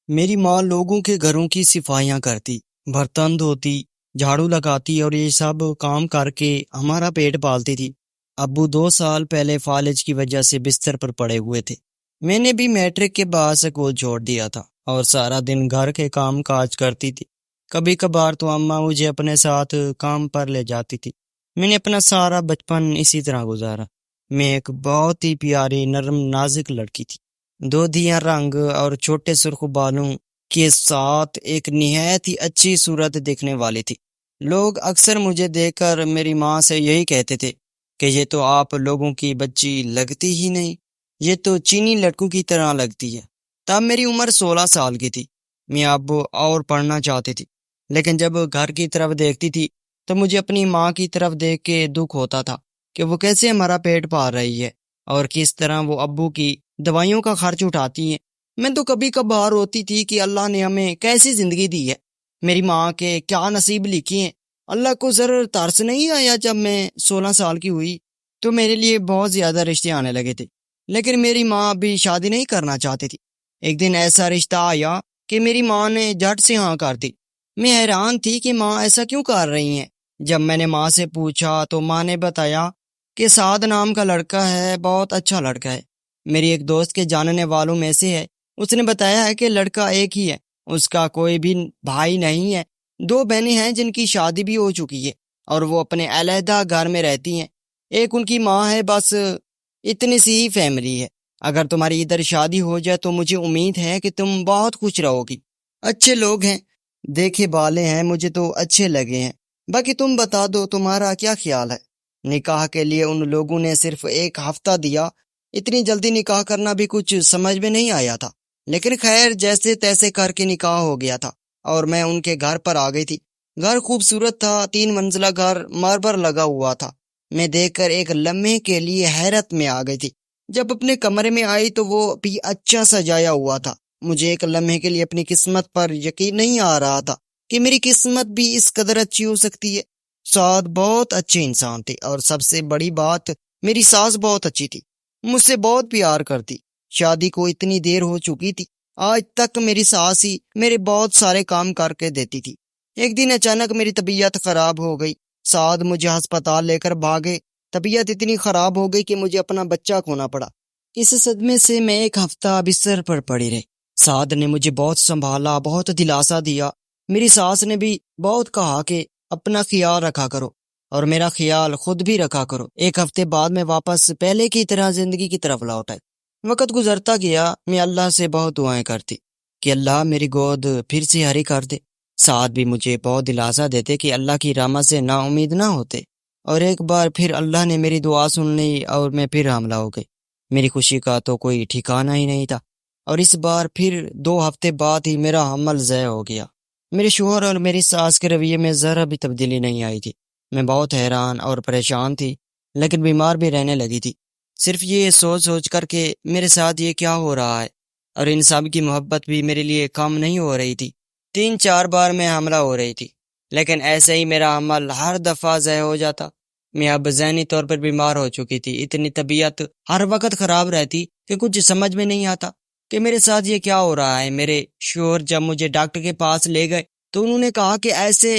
میری ماں لوگوں کے گھروں کی صفائیاں کرتی، برتن دھوتی، جھاڑو لگاتی اور یہ سب کام کر کے ہمارا پیٹ پالتی تھی۔ ابو 2 سال پہلے فالج کی وجہ سے بستر پر پڑے ہوئے تھے۔ میں نے بھی میٹرک کے بعد سکول چھوڑ دیا تھا اور سارا دن گھر کے کام کاج کرتی تھی۔ کبھی کبھار تو اماں مجھے اپنے ساتھ کام پر لے جاتی تھی۔ میں نے اپنا سارا بچپن اسی طرح گزارا۔ میں ایک بہت ہی پیاری نرم نازک لڑکی تھی، دودھیا رنگ اور چھوٹے سرخ بالوں کے ساتھ ایک نہایت ہی اچھی صورت دیکھنے والی تھی۔ لوگ اکثر مجھے دیکھ کر میری ماں سے یہی کہتے تھے کہ یہ تو آپ لوگوں کی بچی لگتی ہی نہیں، یہ تو چینی لڑکوں کی طرح لگتی ہے۔ تب میری عمر 16 سال کی تھی۔ میں اب اور پڑھنا چاہتی تھی، لیکن جب گھر کی طرف دیکھتی تھی تو مجھے اپنی ماں کی طرف دیکھ کے دکھ ہوتا تھا کہ وہ کیسے ہمارا پیٹ پال رہی ہے اور کس طرح وہ ابو کی دوائیوں کا خرچ اٹھاتی ہے۔ میں تو کبھی کبھار روتی تھی کہ اللہ نے ہمیں کیسی زندگی دی ہے، میری ماں کے کیا نصیب لکھی ہیں۔ اللہ کو ذرا ترس نہیں آیا جب میں 16 سال کی ہوئی تو میرے لیے بہت زیادہ رشتے آنے لگے تھے، لیکن میری ماں ابھی شادی نہیں کرنا چاہتی تھی۔ ایک دن ایسا رشتہ آیا کہ میری ماں نے جھٹ سے ہاں کر دی۔ میں حیران تھی کہ ماں ایسا کیوں کر رہی ہیں۔ جب میں نے ماں سے پوچھا تو ماں نے بتایا کہ سعد نام کا لڑکا ہے، بہت اچھا لڑکا ہے، میری ایک دوست کے جاننے والوں میں سے ہے۔ اس نے بتایا ہے کہ لڑکا ایک ہی ہے، اس کا کوئی بھی بھائی نہیں ہے۔ 2 بہنیں ہیں جن کی شادی بھی ہو چکی ہے اور وہ اپنے علیحدہ گھر میں رہتی ہیں۔ ایک ان کی ماں ہے، بس اتنی سی ہی فیملی ہے۔ اگر تمہاری ادھر شادی ہو جائے تو مجھے امید ہے کہ تم بہت خوش رہو گی۔ اچھے لوگ ہیں، دیکھے بالے ہیں، مجھے تو اچھے لگے ہیں۔ باقی تم بتا دو تمہارا کیا خیال ہے۔ نکاح کے لیے ان لوگوں نے صرف 1 ہفتہ دیا۔ اتنی جلدی نکاح کرنا بھی کچھ سمجھ میں نہیں آیا تھا، لیکن خیر جیسے تیسے کر کے نکاح ہو گیا تھا اور میں ان کے گھر پر آ گئی تھی۔ گھر خوبصورت تھا، 3 منزلہ گھر، ماربل لگا ہوا تھا۔ میں دیکھ کر ایک لمحے کے لیے حیرت میں آ گئی تھی۔ جب اپنے کمرے میں آئی تو وہ بھی اچھا سجایا ہوا تھا۔ مجھے ایک لمحے کے لیے اپنی قسمت پر یقین نہیں آ رہا تھا کہ میری قسمت بھی اس قدر اچھی ہو سکتی ہے۔ سعد بہت اچھے انسان تھے اور سب سے بڑی بات میری ساس بہت اچھی تھی، مجھ سے بہت پیار کرتی۔ شادی کو اتنی دیر ہو چکی تھی، آج تک میری ساس ہی میرے بہت سارے کام کر کے دیتی تھی۔ ایک دن اچانک میری طبیعت خراب ہو گئی، سعد مجھے ہسپتال لے کر بھاگے۔ طبیعت اتنی خراب ہو گئی کہ مجھے اپنا بچہ کھونا پڑا۔ اس صدمے سے میں 1 ہفتہ بستر پر پڑی رہی۔ سعد نے مجھے بہت سنبھالا، بہت دلاسا دیا۔ میری ساس نے بھی بہت کہا کہ اپنا خیال رکھا کرو اور میرا خیال خود بھی رکھا کرو۔ 1 ہفتے بعد میں واپس پہلے کی طرح زندگی کی طرف لوٹ آئی۔ وقت گزرتا گیا، میں اللہ سے بہت دعائیں کرتی کہ اللہ میری گود پھر سے ہری کر دے۔ سعد بھی مجھے بہت دلاسا دیتے کہ اللہ کی رحمت سے نا امید نہ ہوتے، اور ایک بار پھر اللہ نے میری دعا سن لی اور میں پھر حاملہ ہو گئی۔ میری خوشی کا تو کوئی ٹھکانہ ہی نہیں تھا، اور اس بار پھر 2 ہفتے بعد ہی میرا حمل ضائع ہو گیا۔ میرے شوہر اور میری ساس کے رویے میں ذرا بھی تبدیلی نہیں آئی تھی۔ میں بہت حیران اور پریشان تھی، لیکن بیمار بھی رہنے لگی تھی، صرف یہ سوچ سوچ کر کہ میرے ساتھ یہ کیا ہو رہا ہے، اور ان سب کی محبت بھی میرے لیے کم نہیں ہو رہی تھی۔ 3-4 بار میں حاملہ ہو رہی تھی، لیکن ایسے ہی میرا عمل ہر دفعہ ضائع ہو جاتا۔ میں اب ذہنی طور پر بیمار ہو چکی تھی، اتنی طبیعت ہر وقت خراب رہتی کہ کچھ سمجھ میں نہیں آتا کہ میرے ساتھ یہ کیا ہو رہا ہے۔ میرے شوہر جب مجھے ڈاکٹر کے پاس لے گئے تو انہوں نے کہا کہ ایسے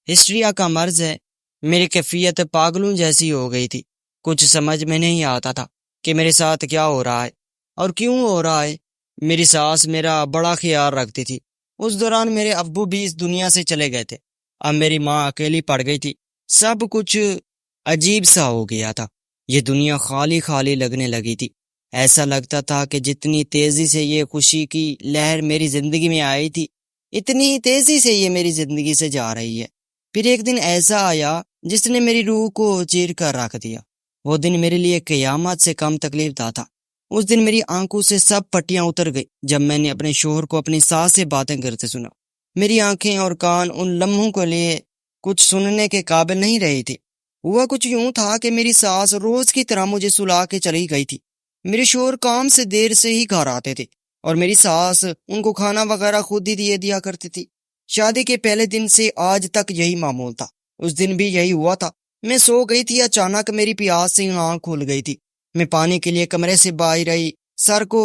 ہسٹریا کا مرض ہے۔ میری کیفیت پاگلوں جیسی ہو گئی تھی، کچھ سمجھ میں نہیں آتا تھا کہ میرے ساتھ کیا ہو رہا ہے اور کیوں ہو رہا ہے۔ میری ساس میرا بڑا خیال رکھتی تھی۔ اس دوران میرے ابو بھی اس دنیا سے چلے گئے تھے۔ اب میری ماں اکیلی پڑ گئی تھی۔ سب کچھ عجیب سا ہو گیا تھا، یہ دنیا خالی خالی لگنے لگی تھی۔ ایسا لگتا تھا کہ جتنی تیزی سے یہ خوشی کی لہر میری زندگی میں آئی تھی، اتنی ہی تیزی سے یہ میری زندگی سے جا رہی ہے۔ پھر ایک دن ایسا آیا جس نے میری روح کو چیر کر رکھ دیا۔ وہ دن میرے لیے قیامت سے کم تکلیف دہ تھا۔ اس دن میری آنکھوں سے سب پٹیاں اتر گئی جب میں نے اپنے شوہر کو اپنی ساس سے باتیں کرتے سنا۔ میری آنکھیں اور کان ان لمحوں کے لیے کچھ سننے کے قابل نہیں رہی تھی۔ ہوا کچھ یوں تھا کہ میری ساس روز کی طرح مجھے سلا کے چلی گئی تھی۔ میرے شوہر کام سے دیر سے ہی گھر آتے تھے اور میری ساس ان کو کھانا وغیرہ خود ہی دیا کرتی تھی۔ شادی کے پہلے دن سے آج تک یہی معمول تھا۔ اس دن بھی یہی ہوا تھا۔ میں سو گئی تھی، اچانک میری پیاس سے آنکھ کھل گئی تھی۔ میں پانی کے لیے کمرے سے باہر آئی، سر کو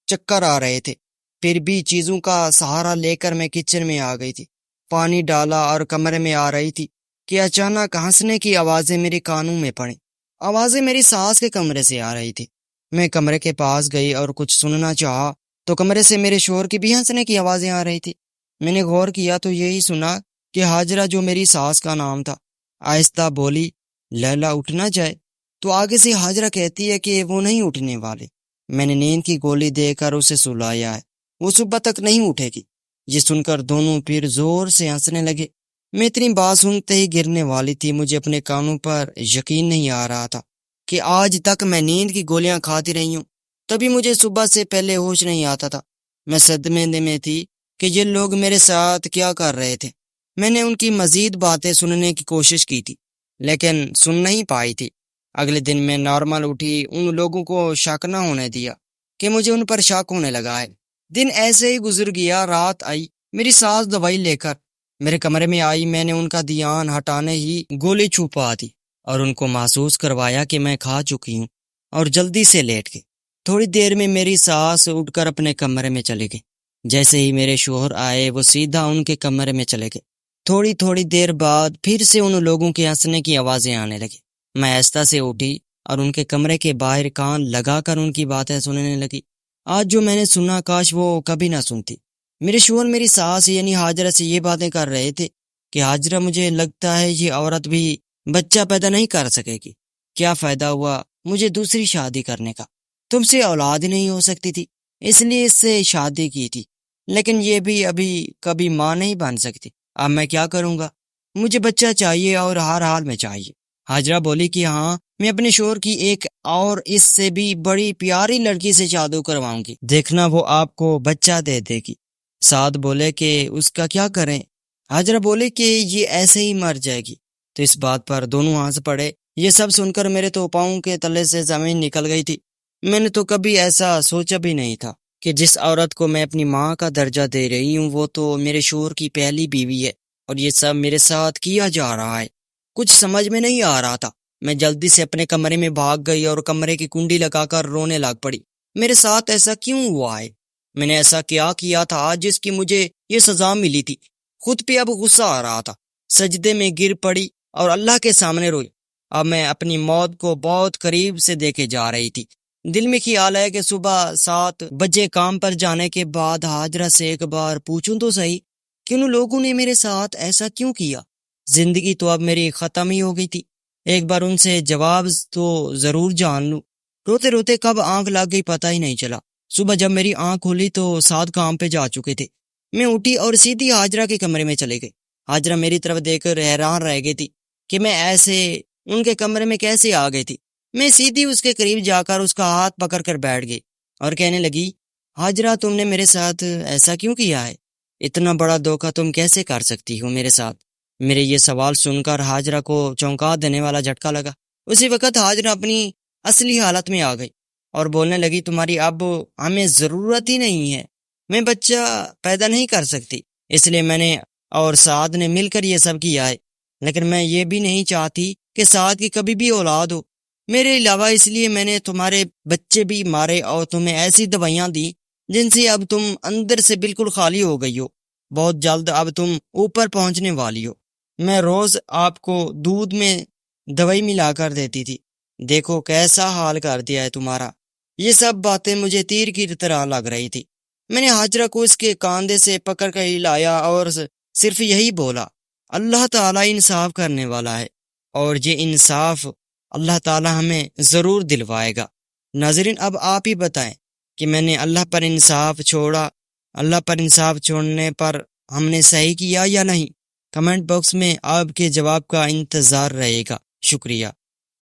چکر آ رہے تھے۔ پھر بھی چیزوں کا سہارا لے کر میں کچن میں آ گئی تھی، پانی ڈالا اور کمرے میں آ رہی تھی کہ اچانک ہنسنے کی آوازیں میری کانوں میں پڑیں۔ آوازیں میری ساس کے کمرے سے آ رہی تھی۔ میں کمرے کے پاس گئی اور کچھ سننا چاہا تو کمرے سے میرے شوہر کی بھی ہنسنے کی آوازیں آ رہی تھی۔ میں نے غور کیا تو یہی سنا کہ ہاجرہ، جو میری ساس کا نام تھا، آہستہ بولی، لیلا اٹھ نہ جائے؟ تو آگے سے ہاجرہ کہتی ہے کہ وہ نہیں اٹھنے والے، میں نے نیند کی گولی دے کر اسے سلایا ہے، وہ صبح تک نہیں اٹھے گی۔ یہ سن کر دونوں پھر زور سے ہنسنے لگے۔ میں اتنی بات سنتے ہی گرنے والی تھی، مجھے اپنے کانوں پر یقین نہیں آ رہا تھا کہ آج تک میں نیند کی گولیاں کھاتی رہی ہوں۔ تبھی مجھے صبح سے پہلے ہوش نہیں آتا تھا۔ میں صدمے میں تھی کہ یہ لوگ میرے ساتھ کیا کر رہے تھے۔ میں نے ان کی مزید باتیں سننے کی کوشش کی تھی لیکن سن نہیں پائی تھی۔ اگلے دن میں نارمل اٹھی، ان لوگوں کو شک نہ ہونے دیا کہ مجھے ان پر شک ہونے لگا ہے۔ دن ایسے ہی گزر گیا۔ رات آئی، میری ساس دوائی لے کر میرے کمرے میں آئی۔ میں نے ان کا دھیان ہٹانے ہی گولی چھپا دی اور ان کو محسوس کروایا کہ میں کھا چکی ہوں اور جلدی سے لیٹ گئی۔ تھوڑی دیر میں میری ساس اٹھ کر اپنے کمرے میں چلے گئی۔ جیسے ہی میرے شوہر آئے وہ سیدھا ان کے کمرے میں چلے گئے۔ تھوڑی دیر بعد پھر سے ان لوگوں کے ہنسنے کی آوازیں آنے لگی۔ میں آہستہ سے اٹھی اور ان کے کمرے کے باہر کان لگا کر ان کی باتیں سننے لگی۔ آج جو میں نے سنا کاش وہ کبھی نہ سنتی۔ میرے شوہر میری ساس یعنی ہاجرہ سے یہ باتیں کر رہے تھے کہ ہاجرہ، مجھے لگتا ہے یہ عورت بھی بچہ پیدا نہیں کر سکے گی۔ کیا فائدہ ہوا مجھے دوسری شادی کرنے کا؟ تم سے اولاد ہی نہیں ہو سکتی تھی، اس لیے اس سے شادی کی تھی، لیکن یہ بھی ابھی کبھی ماں نہیں بن سکتی۔ اب میں کیا کروں گا؟ مجھے بچہ چاہیے اور ہر حال میں چاہیے۔ ہاجرہ بولی کہ ہاں، میں اپنے شوہر کی ایک اور اس سے بھی بڑی پیاری لڑکی سے شادی کرواؤں گی، دیکھنا وہ آپ کو بچہ دے دے گی۔ سعد بولے کہ اس کا کیا کریں؟ ہاجرہ بولے کہ یہ ایسے ہی مر جائے گی۔ تو اس بات پر دونوں ہنس پڑے۔ یہ سب سن کر میرے تو پاؤں کے تلے سے زمین نکل گئی تھی۔ میں نے تو کبھی ایسا سوچا بھی نہیں تھا کہ جس عورت کو میں اپنی ماں کا درجہ دے رہی ہوں وہ تو میرے شوہر کی پہلی بیوی ہے، اور یہ سب میرے ساتھ کیا جا رہا ہے۔ کچھ سمجھ میں نہیں آ رہا تھا۔ میں جلدی سے اپنے کمرے میں بھاگ گئی اور کمرے کی کنڈی لگا کر رونے لگ پڑی۔ میرے ساتھ ایسا کیوں ہوا ہے؟ میں نے ایسا کیا کیا تھا جس کی مجھے یہ سزا ملی تھی؟ خود پہ اب غصہ آ رہا تھا۔ سجدے میں گر پڑی اور اللہ کے سامنے روئی۔ اب میں اپنی موت کو بہت قریب سے دیکھے جا رہی تھی۔ دل میں خیال ہے کہ صبح 7 بجے کام پر جانے کے بعد ہاجرہ سے ایک بار پوچھوں تو صحیح کہ ان لوگوں نے میرے ساتھ ایسا کیوں کیا۔ زندگی تو اب میری ختم ہی ہو گئی تھی۔ ایک بار ان سے جواب تو ضرور جان لوں۔ روتے روتے کب آنکھ لگ گئی پتہ ہی نہیں چلا۔ صبح جب میری آنکھ کھلی تو 7 کام پہ جا چکے تھے۔ میں اٹھی اور سیدھی ہاجرہ کے کمرے میں چلے گئی۔ ہاجرہ میری طرف دیکھ کر حیران رہ گئی تھی کہ میں ایسے ان کے کمرے میں کیسے آ گئی تھی۔ میں سیدھی اس کے قریب جا کر اس کا ہاتھ پکڑ کر بیٹھ گئی اور کہنے لگی، ہاجرہ، تم نے میرے ساتھ ایسا کیوں کیا ہے؟ اتنا بڑا دھوکہ تم کیسے کر سکتی ہو میرے ساتھ؟ میرے یہ سوال سن کر ہاجرہ کو چونکا دینے والا جھٹکا لگا۔ اسی وقت ہاجرہ اپنی اصلی حالت میں آ گئی اور بولنے لگی، تمہاری اب ہمیں ضرورت ہی نہیں ہے، میں بچہ پیدا نہیں کر سکتی، اس لیے میں نے اور سعد نے مل کر یہ سب کیا ہے، لیکن میں یہ بھی نہیں چاہتی کہ سعد کی کبھی بھی اولاد ہو میرے علاوہ، اس لیے میں نے تمہارے بچے بھی مارے اور تمہیں ایسی دوائیاں دی جن سے اب تم اندر سے بالکل خالی ہو گئی ہو۔ بہت جلد اب تم اوپر پہنچنے والی ہو۔ میں روز آپ کو دودھ میں دوائی ملا کر دیتی تھی، دیکھو کیسا حال کر دیا ہے تمہارا۔ یہ سب باتیں مجھے تیر کی طرح لگ رہی تھی۔ میں نے ہاجرہ کو اس کے کاندھے سے پکڑ کر ہلایا اور صرف یہی بولا، اللہ تعالیٰ انصاف کرنے والا ہے، اور یہ انصاف اللہ تعالیٰ ہمیں ضرور دلوائے گا۔ ناظرین، اب آپ ہی بتائیں کہ میں نے اللہ پر انصاف چھوڑنے پر ہم نے صحیح کیا یا نہیں؟ کمنٹ باکس میں آپ کے جواب کا انتظار رہے گا۔ شکریہ۔